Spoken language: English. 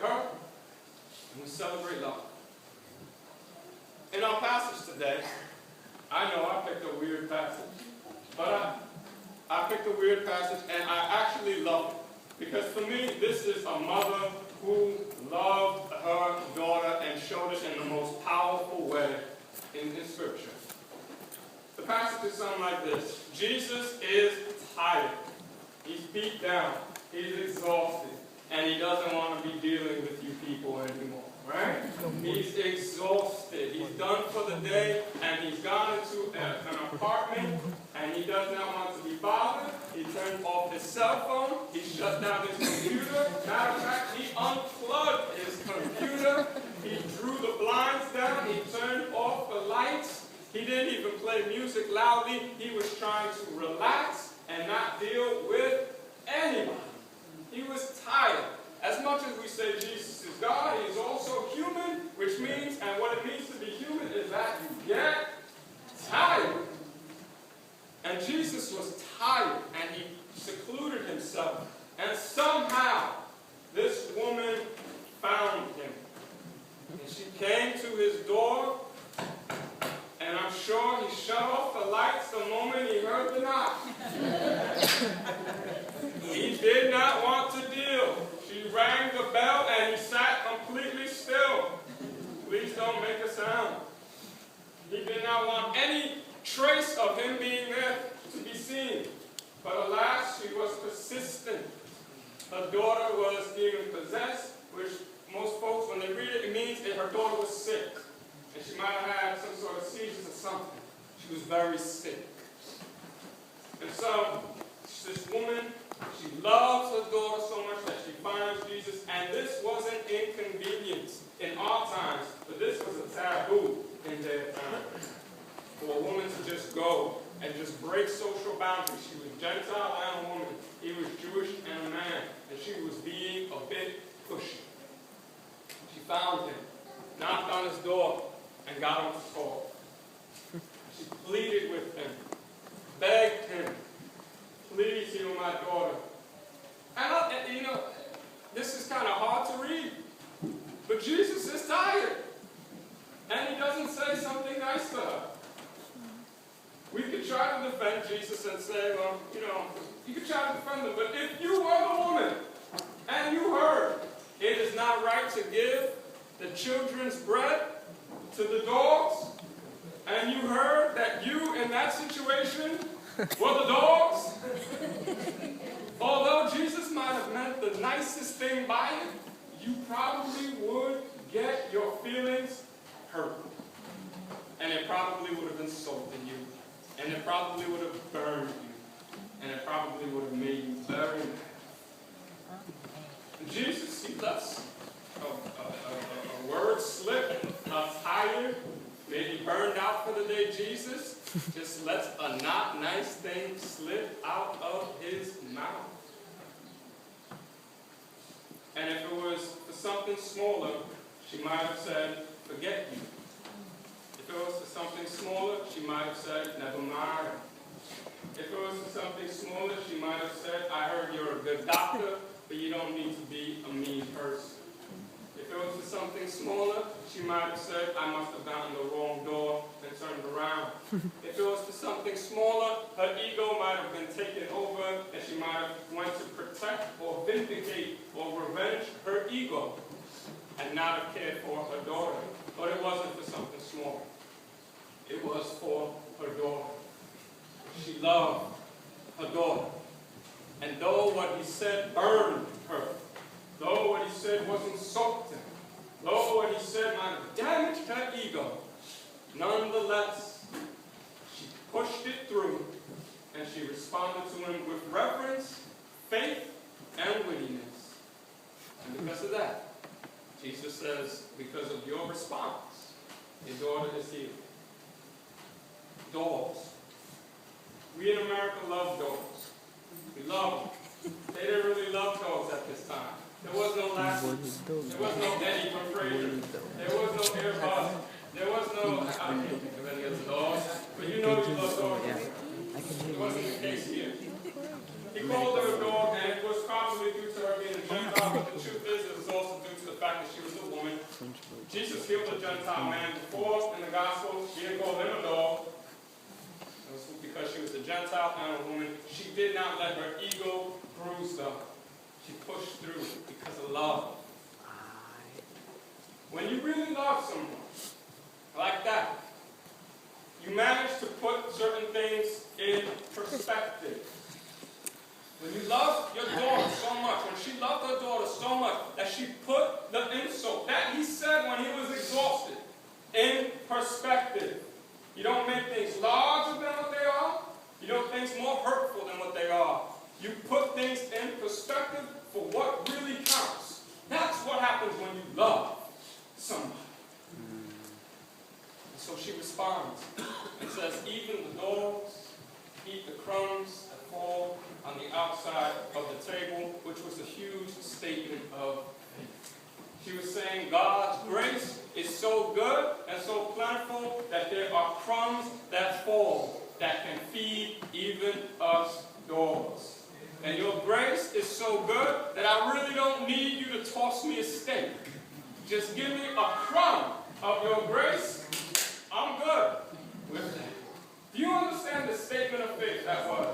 her, and we celebrate love. In our passage today, I know I picked a weird passage, but I picked a weird passage, and I actually love it. Because for me, this is a mother who loved her daughter and showed it in the most powerful way in Scripture. The passage is something like this. Jesus is tired. He's beat down. He's exhausted. And he doesn't want to be dealing with you people anymore. Right? He's exhausted. He's done for the day, and he's gone into an apartment, and he does not want to be bothered. He turned off his cell phone. He shut down his computer. Matter of fact, he unplugged his computer. He drew the blinds down. He turned off the lights. He didn't even play music loudly. He was trying to relax and not deal with anybody. He was tired. As much as we say Jesus is God, he is also human, which means, and what it means to be human is that you get tired. And Jesus was tired, and he secluded himself. And somehow, this woman found him. And she came to his door, and I'm sure he shut off the lights the moment he heard the knock. He did not want to deal. She rang the bell, and he sat completely still. Please don't make a sound. He did not want any trace of him being there to be seen. But alas, she was persistent. Her daughter was demon possessed, which most folks, when they read it, it means that her daughter was sick. And she might have had some sort of seizures or something. She was very sick. And so, this woman, she loves her daughter so much that she finds Jesus. And this wasn't inconvenience in our times, but this was a taboo in their time. For a woman to just go and just break social boundaries. She was Gentile and a woman. He was Jewish and a man. And she was being a bit pushy. She found him, knocked on his door, and got him to talk. She pleaded with him, begged him, please heal my daughter. And you know, this is kind of hard to read. But Jesus is tired. And he doesn't say something nice to her. We could try to defend Jesus and say, well, you know, you could try to defend him. But if you were the woman, and you heard, it is not right to give the children's bread to the dogs, and you heard that you, in that situation, were the dogs, although Jesus might have meant the nicest thing by it, you probably would get your feelings hurt. And it probably would have insulted you. And it probably would have burned you. And it probably would have made you very mad. Jesus, he lets a word slip, a tired, maybe burned out for the day Jesus, just lets a not nice thing slip out of his mouth. And if it was for something smaller, she might have said, forget you. If it was for something smaller, she might have said, never mind. If it was for something smaller, she might have said, I heard you're a good doctor, but you don't need to be a mean person. If it was for something smaller, she might have said, I must have gotten the wrong door and turned around. If it was for something smaller, her ego might have been taken over, and she might have wanted to protect or vindicate or revenge her ego and not have cared for her daughter. But it wasn't for something small. It was for her daughter. She loved her daughter. And though what he said burned her, though what he said was insulting, though what he said might have damaged her ego, nonetheless, she pushed it through, and she responded to him with reverence, faith, and wittiness. And because of that, Jesus says, because of your response, your daughter is healed. Dogs. We in America love dogs. We love them. They didn't really love dogs at this time. There was no Lassie. There was no Eddie from Fraser. There was no Airbus. There was no, I can't think of any other dogs. But you know you love dogs. It wasn't the case here. He called her a dog, and it was probably due to her being a Gentile, but the truth is, was also due to the fact that she was a woman. Jesus healed a Gentile man before in the gospel. He didn't call him a dog. It was because she was a Gentile and a woman. She did not let her ego bruise her. She pushed through because of love. When you really love someone like that, you manage to put certain things in perspective. When you love your daughter so much, when she loved her daughter so much that she put the insult that he said when he was exhausted in perspective. You don't make things larger than what they are. You don't make things more hurtful than what they are. You put things in perspective for what really counts. That's what happens when you love somebody. And so she responds and says, even the dogs eat the crumbs that fall on the outside of the table, which was a huge statement of faith. She was saying God's grace is so good and so plentiful that there are crumbs that fall that can feed even us dogs. And your grace is so good that I really don't need you to toss me a steak. Just give me a crumb of your grace. I'm good with that. Do you understand the statement of faith that was?